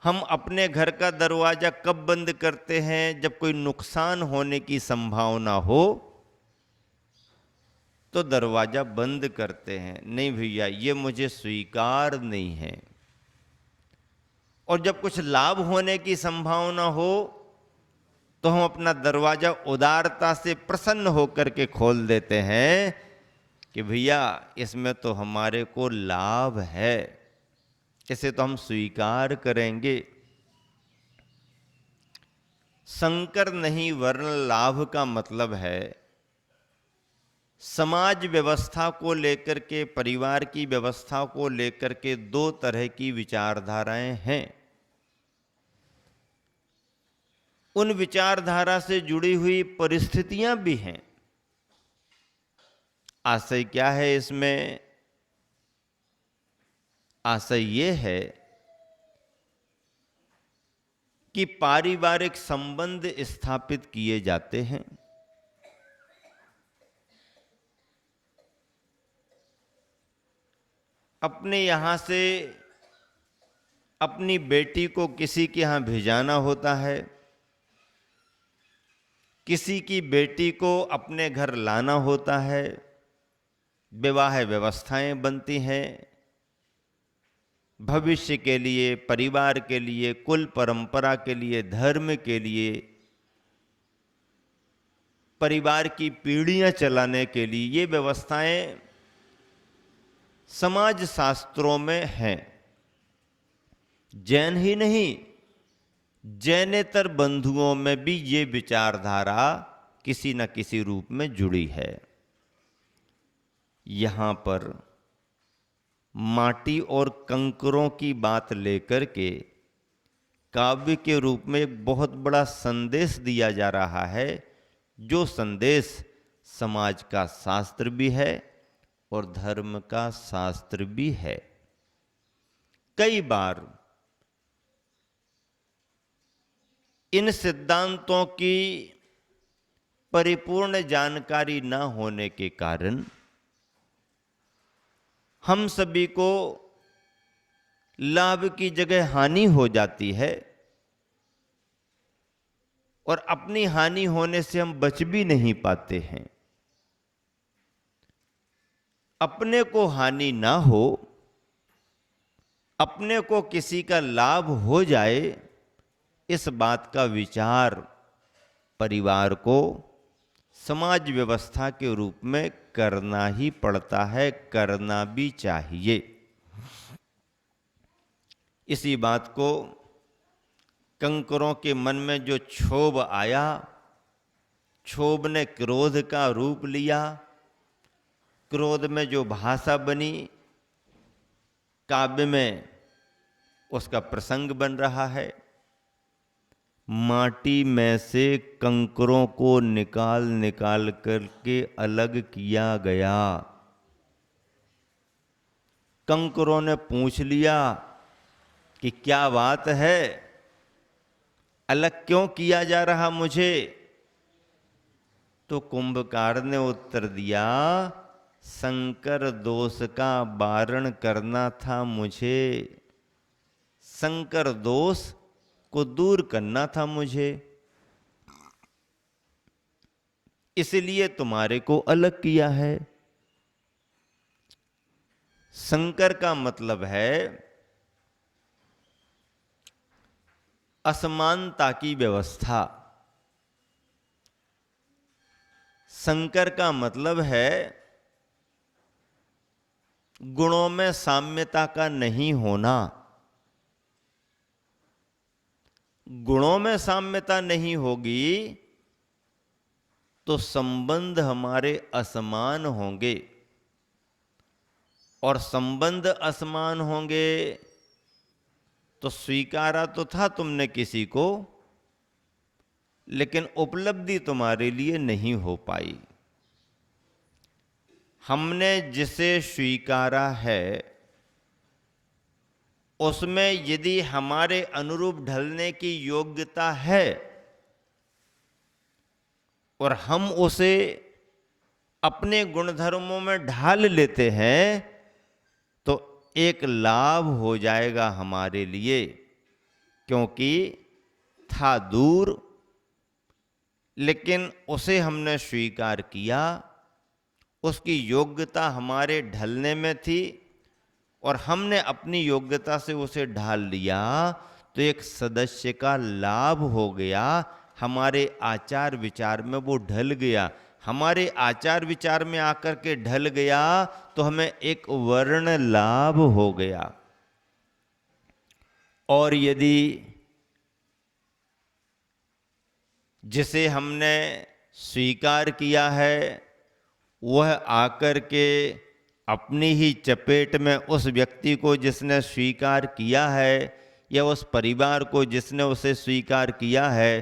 Speaker 1: हम अपने घर का दरवाजा कब बंद करते हैं? जब कोई नुकसान होने की संभावना हो तो दरवाजा बंद करते हैं, नहीं भैया ये मुझे स्वीकार नहीं है। और जब कुछ लाभ होने की संभावना हो तो हम अपना दरवाजा उदारता से प्रसन्न होकर के खोल देते हैं कि भैया इसमें तो हमारे को लाभ है, इसे तो हम स्वीकार करेंगे। संकर नहीं वर्ण लाभ का मतलब है समाज व्यवस्था को लेकर के, परिवार की व्यवस्था को लेकर के दो तरह की विचारधाराएं हैं। उन विचारधारा से जुड़ी हुई परिस्थितियां भी हैं। आशय क्या है इसमें? आशय ये है कि पारिवारिक संबंध स्थापित किए जाते हैं। अपने यहां से अपनी बेटी को किसी के यहां भेजाना होता है, किसी की बेटी को अपने घर लाना होता है, विवाह व्यवस्थाएं बनती हैं, भविष्य के लिए, परिवार के लिए, कुल परंपरा के लिए, धर्म के लिए, परिवार की पीढ़ियां चलाने के लिए ये व्यवस्थाएं समाज शास्त्रों में हैं। जैन ही नहीं, जैनेतर बंधुओं में भी ये विचारधारा किसी न किसी रूप में जुड़ी है। यहां पर माटी और कंकरों की बात लेकर के काव्य के रूप में एक बहुत बड़ा संदेश दिया जा रहा है, जो संदेश समाज का शास्त्र भी है और धर्म का शास्त्र भी है। कई बार इन सिद्धांतों की परिपूर्ण जानकारी न होने के कारण हम सभी को लाभ की जगह हानि हो जाती है, और अपनी हानि होने से हम बच भी नहीं पाते हैं। अपने को हानि ना हो, अपने को किसी का लाभ हो जाए, इस बात का विचार परिवार को समाज व्यवस्था के रूप में करना ही पड़ता है, करना भी चाहिए। इसी बात को कंकरों के मन में जो क्षोभ आया, क्षोभ ने क्रोध का रूप लिया, क्रोध में जो भाषा बनी, काव्य में उसका प्रसंग बन रहा है। माटी में से कंकरों को निकाल निकाल करके अलग किया गया। कंकरों ने पूछ लिया कि क्या बात है, अलग क्यों किया जा रहा मुझे? तो कुंभकार ने उत्तर दिया, संकर दोष का वारण करना था मुझे, संकर दोष को दूर करना था मुझे, इसलिए तुम्हारे को अलग किया है। संकर का मतलब है असमानता की व्यवस्था। संकर का मतलब है गुणों में साम्यता का नहीं होना। गुणों में साम्यता नहीं होगी तो संबंध हमारे असमान होंगे, और संबंध असमान होंगे तो स्वीकारा तो था तुमने किसी को, लेकिन उपलब्धि तुम्हारे लिए नहीं हो पाई। हमने जिसे स्वीकारा है उसमें यदि हमारे अनुरूप ढलने की योग्यता है और हम उसे अपने गुणधर्मों में ढाल लेते हैं तो एक लाभ हो जाएगा हमारे लिए, क्योंकि था दूर लेकिन उसे हमने स्वीकार किया, उसकी योग्यता हमारे ढलने में थी और हमने अपनी योग्यता से उसे ढाल लिया, तो एक सदस्य का लाभ हो गया। हमारे आचार विचार में वो ढल गया, हमारे आचार विचार में आकर के ढल गया तो हमें एक वर्ण लाभ हो गया। और यदि जिसे हमने स्वीकार किया है वह आकर के अपनी ही चपेट में उस व्यक्ति को जिसने स्वीकार किया है या उस परिवार को जिसने उसे स्वीकार किया है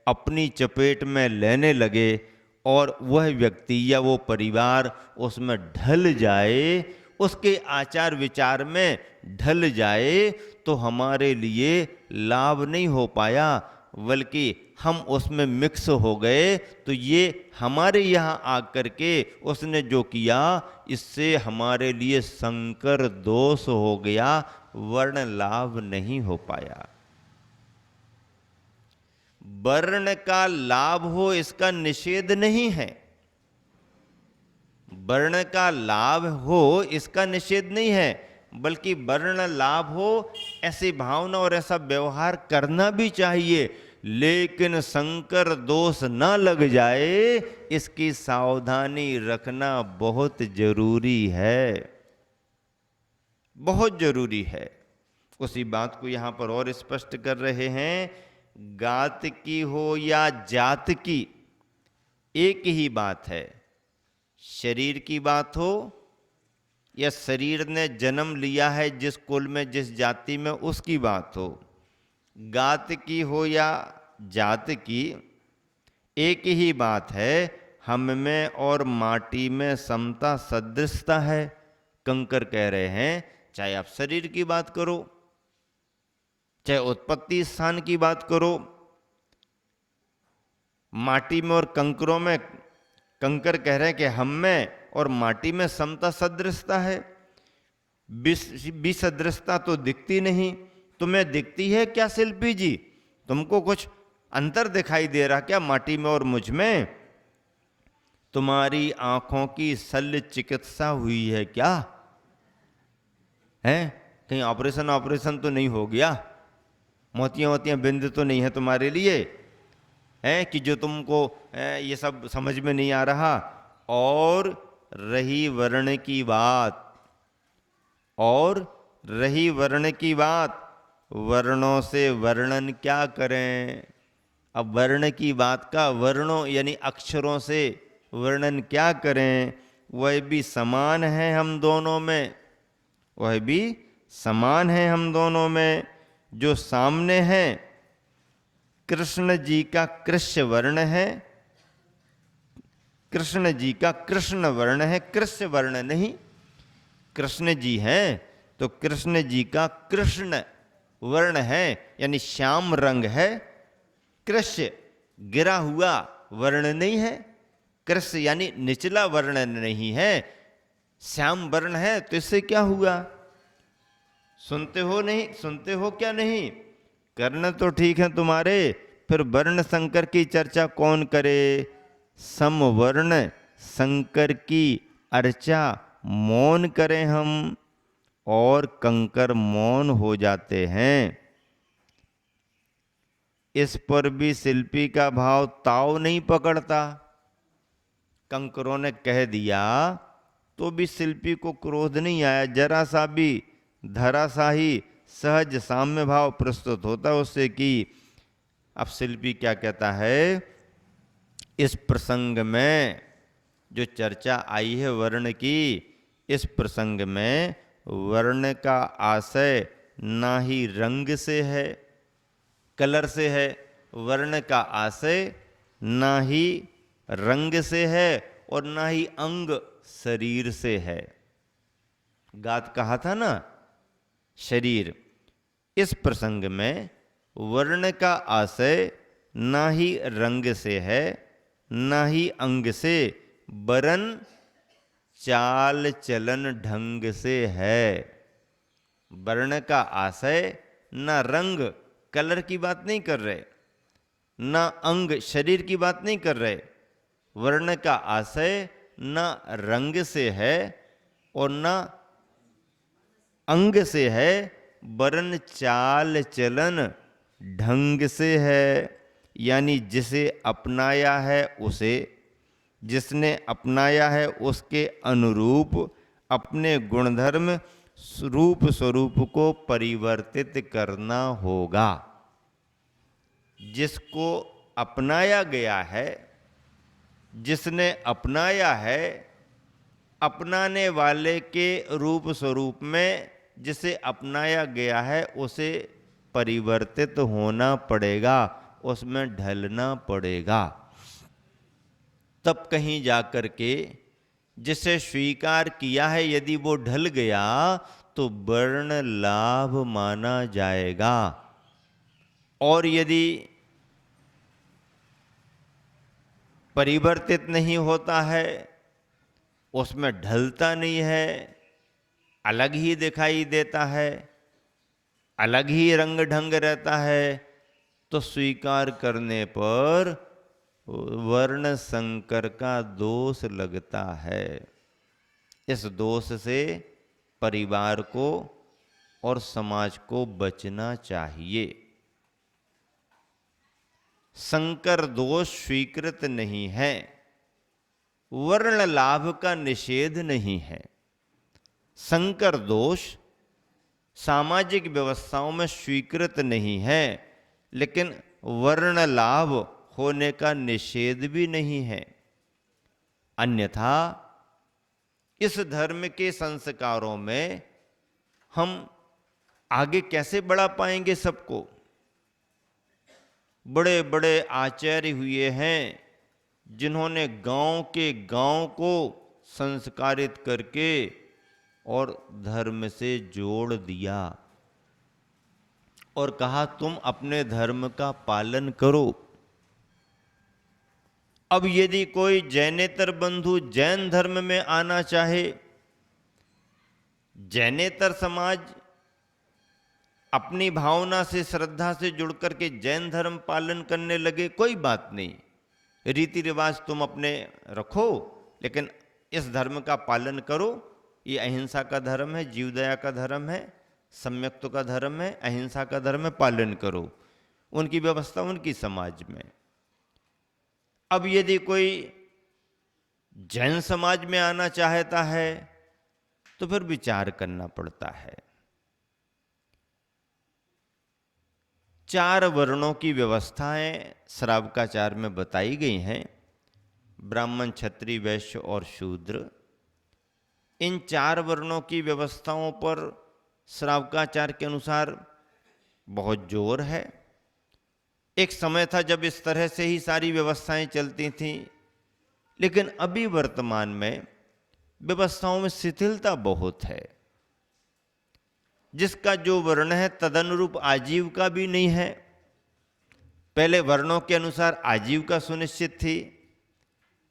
Speaker 1: अपनी चपेट में लेने लगे और वह व्यक्ति या वो परिवार उसमें ढल जाए, उसके आचार विचार में ढल जाए, तो हमारे लिए लाभ नहीं हो पाया, बल्कि हम उसमें मिक्स हो गए। तो ये हमारे यहाँ आकर के उसने जो किया, इससे हमारे लिए संकर दोष हो गया, वर्ण लाभ नहीं हो पाया। वर्ण का लाभ हो इसका निषेध नहीं है, वर्ण का लाभ हो इसका निषेध नहीं है, बल्कि वर्ण लाभ हो ऐसी भावना और ऐसा व्यवहार करना भी चाहिए, लेकिन संकर दोष न लग जाए इसकी सावधानी रखना बहुत जरूरी है, बहुत जरूरी है। उसी बात को यहां पर और स्पष्ट कर रहे हैं, गात की हो या जात की एक ही बात है, शरीर की बात हो या शरीर ने जन्म लिया है जिस कुल में जिस जाति में उसकी बात हो, गात की हो या जात की एक ही बात है, हम में और माटी में समता सदृशता है। कंकर कह रहे हैं चाहे आप शरीर की बात करो, चाहे उत्पत्ति स्थान की बात करो, माटी में और कंकरों में, कंकर कह रहे हैं कि हम में और माटी में समता सदृशता है। विसदृशता तो दिखती नहीं, तुम्हें दिखती है क्या शिल्पी जी? तुमको कुछ अंतर दिखाई दे रहा क्या माटी में और मुझ में? तुम्हारी आंखों की शल्य चिकित्सा हुई है क्या? है कहीं ऑपरेशन ऑपरेशन तो नहीं हो गया? मोतियां मोतियां बिंद तो नहीं है तुम्हारे लिए, है कि जो तुमको ये सब समझ में नहीं आ रहा? और रही वर्ण की बात, और रही वर्ण की बात, वर्णों से वर्णन क्या करें? अब वर्ण की बात का वर्णों यानी अक्षरों से वर्णन क्या करें? वह भी समान है हम दोनों में, वह भी समान है हम दोनों में। जो सामने है कृष्ण जी का कृष्ण वर्ण है, कृष्ण जी का कृष्ण वर्ण है, कृष्ण वर्ण नहीं। कृष्ण जी हैं तो कृष्ण जी का कृष्ण वर्ण है यानी श्याम रंग है। कृष्ण गिरा हुआ वर्ण नहीं है, कृष्ण यानी निचला वर्ण नहीं है, श्याम वर्ण है। तो इससे क्या हुआ? सुनते हो नहीं, सुनते हो क्या नहीं? कर्ण तो ठीक है तुम्हारे, फिर वर्ण संकर की चर्चा कौन करे? समवर्ण संकर की अर्चा मौन करें हम, और कंकर मौन हो जाते हैं। इस पर भी शिल्पी का भाव ताव नहीं पकड़ता। कंकरों ने कह दिया तो भी शिल्पी को क्रोध नहीं आया, जरा सा भी धराशाही सहज साम्य भाव प्रस्तुत होता है उससे कि अब शिल्पी क्या कहता है, इस प्रसंग में जो चर्चा आई है वर्ण की, इस प्रसंग में वर्ण का आशय ना ही रंग से है, कलर से है, वर्ण का आशय ना ही रंग से है और ना ही अंग शरीर से है। गात कहा था ना शरीर, इस प्रसंग में वर्ण का आशय ना ही रंग से है ना ही अंग से, वरन चाल चलन ढंग से है। वर्ण का आशय ना रंग कलर की बात नहीं कर रहे, ना अंग शरीर की बात नहीं कर रहे। वर्ण का आशय ना रंग से है और ना अंग से है, वरन चाल चलन ढंग से है। यानी जिसे अपनाया है उसे, जिसने अपनाया है उसके अनुरूप अपने गुणधर्म रूप स्वरूप को परिवर्तित करना होगा। जिसको अपनाया गया है, जिसने अपनाया है, अपनाने वाले के रूप स्वरूप में जिसे अपनाया गया है उसे परिवर्तित होना पड़ेगा, उसमें ढलना पड़ेगा। तब कहीं जाकर के जिसे स्वीकार किया है यदि वो ढल गया तो वर्ण लाभ माना जाएगा। और यदि परिवर्तित नहीं होता है, उसमें ढलता नहीं है, अलग ही दिखाई देता है, अलग ही रंग ढंग रहता है, तो स्वीकार करने पर वर्ण संकर का दोष लगता है। इस दोष से परिवार को और समाज को बचना चाहिए। संकर दोष स्वीकृत नहीं है, वर्ण लाभ का निषेध नहीं है। संकर दोष सामाजिक व्यवस्थाओं में स्वीकृत नहीं है, लेकिन वर्ण लाभ होने का निषेध भी नहीं है। अन्यथा इस धर्म के संस्कारों में हम आगे कैसे बढ़ा पाएंगे सबको? बड़े बड़े आचार्य हुए हैं जिन्होंने गांव के गांव को संस्कारित करके और धर्म से जोड़ दिया और कहा तुम अपने धर्म का पालन करो। अब यदि कोई जैनेतर बंधु जैन धर्म में आना चाहे, जैनेतर समाज अपनी भावना से श्रद्धा से जुड़ करके जैन धर्म पालन करने लगे, कोई बात नहीं, रीति रिवाज तुम अपने रखो, लेकिन इस धर्म का पालन करो। ये अहिंसा का धर्म है, जीवदया का धर्म है, सम्यक्त्व का धर्म है, अहिंसा का धर्म है, पालन करो। उनकी व्यवस्था उनकी समाज में। अब यदि कोई जैन समाज में आना चाहता है तो फिर विचार करना पड़ता है। 4 वर्णों की व्यवस्थाएं श्रावकाचार में बताई गई हैं, ब्राह्मण, क्षत्रिय, वैश्य और शूद्र। इन 4 वर्णों की व्यवस्थाओं पर श्रावकाचार के अनुसार बहुत जोर है। एक समय था जब इस तरह से ही सारी व्यवस्थाएं चलती थीं, लेकिन अभी वर्तमान में व्यवस्थाओं में शिथिलता बहुत है। जिसका जो वर्ण है तदनुरूप आजीविका भी नहीं है। पहले वर्णों के अनुसार आजीविका सुनिश्चित थी।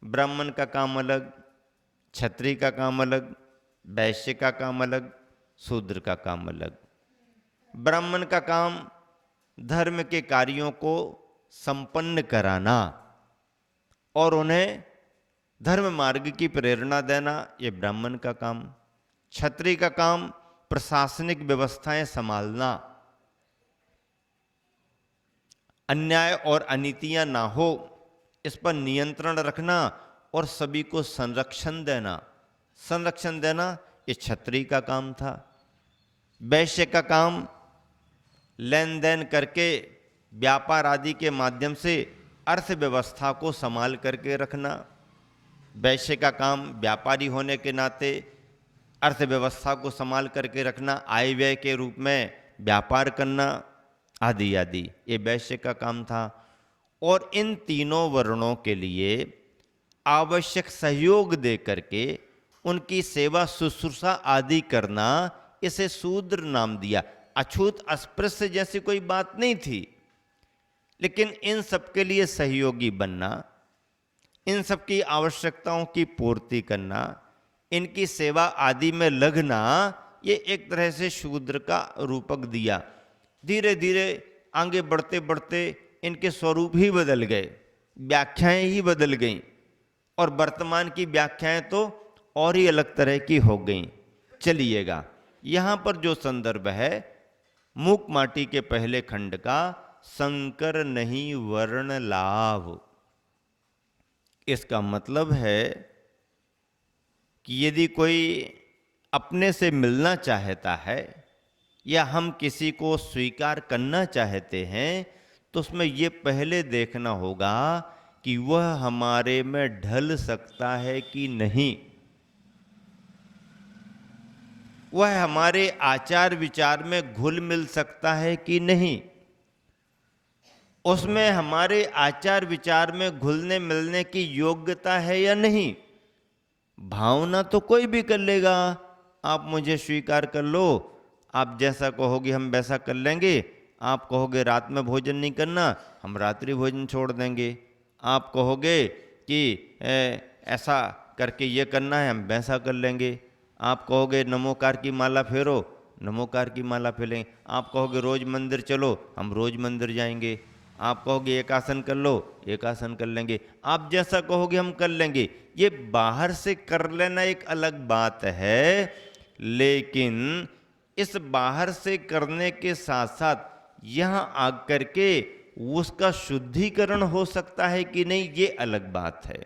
Speaker 1: ब्राह्मण का काम अलग, क्षत्रिय का काम अलग, वैश्य का काम अलग, शूद्र का काम अलग। ब्राह्मण का काम धर्म के कार्यों को संपन्न कराना और उन्हें धर्म मार्ग की प्रेरणा देना, ये ब्राह्मण का काम। क्षत्रिय का काम प्रशासनिक व्यवस्थाएं संभालना, अन्याय और अनीतियां ना हो इस पर नियंत्रण रखना और सभी को संरक्षण देना। संरक्षण देना ये क्षत्रिय का काम था। वैश्य का काम लेन देन करके व्यापार आदि के माध्यम से अर्थव्यवस्था को संभाल करके रखना। वैश्य का काम व्यापारी होने के नाते अर्थव्यवस्था को संभाल करके रखना, आय व्यय के रूप में व्यापार करना आदि आदि, ये वैश्य का काम था। और इन तीनों वर्णों के लिए आवश्यक सहयोग दे करके उनकी सेवा शुश्रूषा आदि करना, इसे शूद्र नाम दिया। अछूत अस्पृश्य जैसी कोई बात नहीं थी, लेकिन इन सबके लिए सहयोगी बनना, इन सबकी आवश्यकताओं की पूर्ति करना, इनकी सेवा आदि में लगना, ये एक तरह से शूद्र का रूपक दिया। धीरे धीरे आगे बढ़ते बढ़ते इनके स्वरूप ही बदल गए, व्याख्याएं ही बदल गईं, और वर्तमान की व्याख्याएं तो और ही अलग तरह की हो गईं। चलिएगा, यहाँ पर जो संदर्भ है मूक माटी के पहले खंड का, संकर नहीं वर्ण लाभ, इसका मतलब है कि यदि कोई अपने से मिलना चाहता है या हम किसी को स्वीकार करना चाहते हैं तो उसमें ये पहले देखना होगा कि वह हमारे में ढल सकता है कि नहीं। वह हमारे आचार विचार में घुल मिल सकता है कि नहीं, उसमें हमारे आचार विचार में घुलने मिलने की योग्यता है या नहीं। भावना तो कोई भी कर लेगा, आप मुझे स्वीकार कर लो, आप जैसा कहोगे हम वैसा कर लेंगे। आप कहोगे रात में भोजन नहीं करना, हम रात्रि भोजन छोड़ देंगे। आप कहोगे कि ऐसा करके ये करना है, हम वैसा कर लेंगे। आप कहोगे नमोकार की माला फेरो, नमोकार की माला फेरेंगे। आप कहोगे रोज मंदिर चलो, हम रोज मंदिर जाएंगे। आप कहोगे एक आसन कर लो, एक आसन कर लेंगे। आप जैसा कहोगे हम कर लेंगे। ये बाहर से कर लेना एक अलग बात है, लेकिन इस बाहर से करने के साथ साथ यहां आकर के उसका शुद्धिकरण हो सकता है कि नहीं, ये अलग बात है।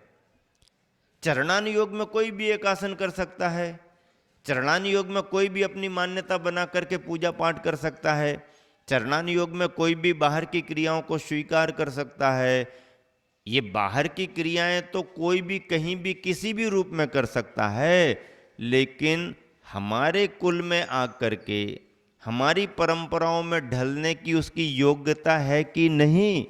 Speaker 1: चरणान योग में कोई भी एक आसन कर सकता है, चरणान योग में कोई भी अपनी मान्यता बना करके पूजा पाठ कर सकता है, चरणान योग में कोई भी बाहर की क्रियाओं को स्वीकार कर सकता है। ये बाहर की क्रियाएं तो कोई भी कहीं भी किसी भी रूप में कर सकता है, लेकिन हमारे कुल में आकर के हमारी परंपराओं में ढलने की उसकी योग्यता है कि नहीं।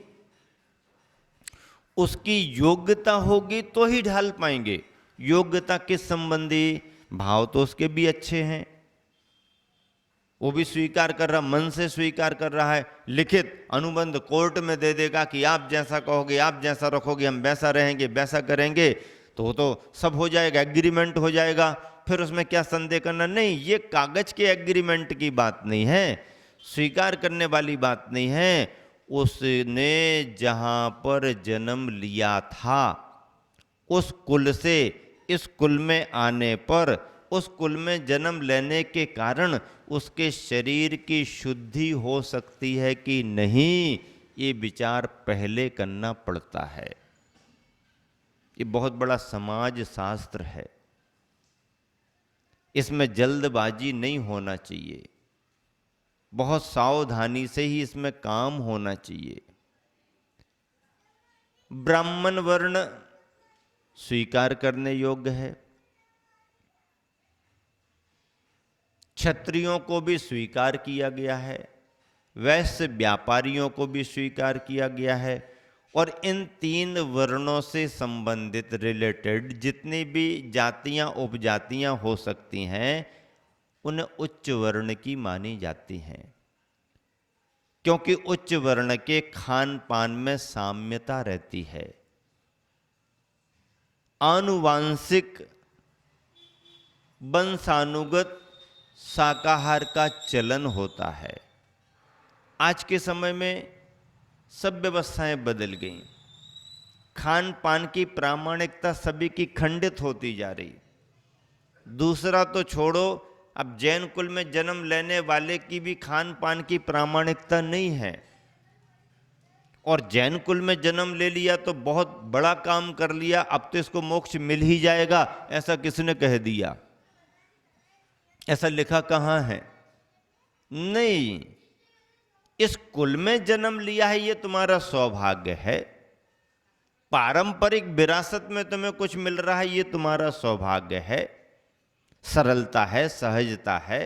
Speaker 1: उसकी योग्यता होगी तो ही ढाल पाएंगे। योग्यता किस संबंधी? भाव तो उसके भी अच्छे हैं, वो भी स्वीकार कर रहा, मन से स्वीकार कर रहा है। लिखित अनुबंध कोर्ट में दे देगा कि आप जैसा कहोगे, आप जैसा रखोगे, हम वैसा रहेंगे, वैसा करेंगे, तो वो तो सब हो जाएगा, एग्रीमेंट हो जाएगा। फिर उसमें क्या संदेह करना? नहीं, ये कागज के एग्रीमेंट की बात नहीं है, स्वीकार करने वाली बात नहीं है। उसने जहां पर जन्म लिया था, उस कुल से इस कुल में आने पर, उस कुल में जन्म लेने के कारण उसके शरीर की शुद्धि हो सकती है कि नहीं, ये विचार पहले करना पड़ता है। ये बहुत बड़ा समाज शास्त्र है, इसमें जल्दबाजी नहीं होना चाहिए, बहुत सावधानी से ही इसमें काम होना चाहिए। ब्राह्मण वर्ण स्वीकार करने योग्य है, क्षत्रियों को भी स्वीकार किया गया है, वैश्य व्यापारियों को भी स्वीकार किया गया है, और इन 3 वर्णों से संबंधित रिलेटेड जितनी भी जातियां उपजातियां हो सकती हैं, उन्हें उच्च वर्ण की मानी जाती हैं, क्योंकि उच्च वर्ण के खान पान में साम्यता रहती है, आनुवांशिक वंशानुगत शाकाहार का चलन होता है। आज के समय में सब व्यवस्थाएं बदल गई, खान पान की प्रामाणिकता सभी की खंडित होती जा रही। दूसरा तो छोड़ो, अब जैन कुल में जन्म लेने वाले की भी खान पान की प्रामाणिकता नहीं है, और जैन कुल में जन्म ले लिया तो बहुत बड़ा काम कर लिया, अब तो इसको मोक्ष मिल ही जाएगा, ऐसा किसने कह दिया? ऐसा लिखा कहाँ है? नहीं, इस कुल में जन्म लिया है ये तुम्हारा सौभाग्य है, पारंपरिक विरासत में तुम्हें कुछ मिल रहा है ये तुम्हारा सौभाग्य है, सरलता है, सहजता है।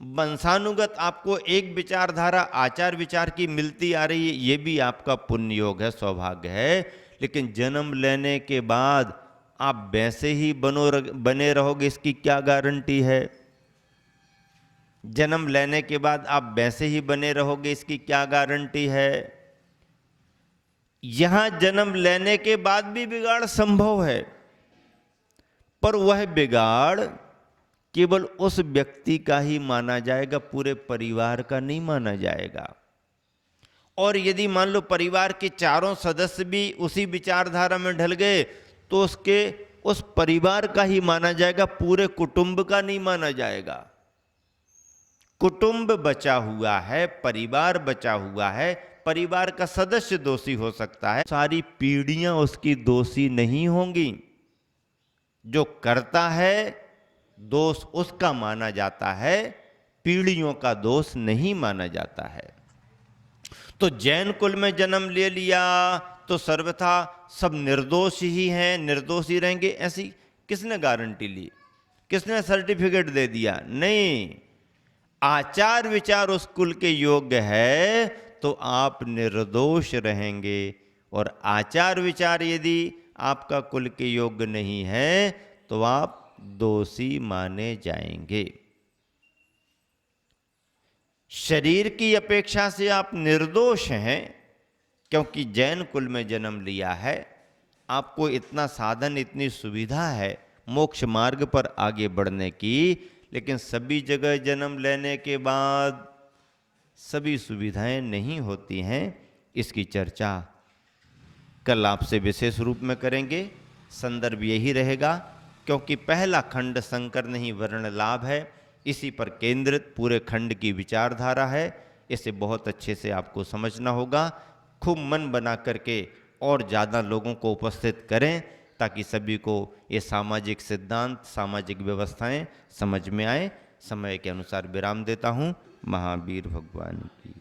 Speaker 1: वंशानुगत आपको एक विचारधारा आचार विचार की मिलती आ रही है, ये भी आपका पुण्य योग है, सौभाग्य है। लेकिन जन्म लेने के बाद आप वैसे ही बने रहोगे, इसकी क्या गारंटी है? जन्म लेने के बाद आप वैसे ही बने रहोगे, इसकी क्या गारंटी है? यहां जन्म लेने के बाद भी बिगाड़ संभव है, पर वह बिगाड़ केवल उस व्यक्ति का ही माना जाएगा, पूरे परिवार का नहीं माना जाएगा। और यदि मान लो परिवार के चारों सदस्य भी उसी विचारधारा में ढल गए, तो उसके उस परिवार का ही माना जाएगा, पूरे कुटुंब का नहीं माना जाएगा। कुटुंब बचा हुआ है, परिवार बचा हुआ है, परिवार का सदस्य दोषी हो सकता है, सारी पीढ़ियां उसकी दोषी नहीं होंगी। जो करता है दोष उसका माना जाता है, पीढ़ियों का दोष नहीं माना जाता है। तो जैन कुल में जन्म ले लिया तो सर्वथा सब निर्दोष ही हैं, निर्दोष ही रहेंगे, ऐसी किसने गारंटी ली? किसने सर्टिफिकेट दे दिया? नहीं, आचार विचार उस कुल के योग्य है तो आप निर्दोष रहेंगे, और आचार विचार यदि आपका कुल के योग्य नहीं है तो आप दोषी माने जाएंगे। शरीर की अपेक्षा से आप निर्दोष हैं, क्योंकि जैन कुल में जन्म लिया है, आपको इतना साधन, इतनी सुविधा है मोक्ष मार्ग पर आगे बढ़ने की, लेकिन सभी जगह जन्म लेने के बाद सभी सुविधाएं नहीं होती हैं। इसकी चर्चा कल आपसे विशेष रूप में करेंगे। संदर्भ यही रहेगा, क्योंकि पहला खंड शंकर नहीं वर्ण लाभ है, इसी पर केंद्रित पूरे खंड की विचारधारा है। इसे बहुत अच्छे से आपको समझना होगा। खूब मन बना करके और ज़्यादा लोगों को उपस्थित करें, ताकि सभी को ये सामाजिक सिद्धांत, सामाजिक व्यवस्थाएं समझ में आए। समय के अनुसार विराम देता हूँ। महावीर भगवान की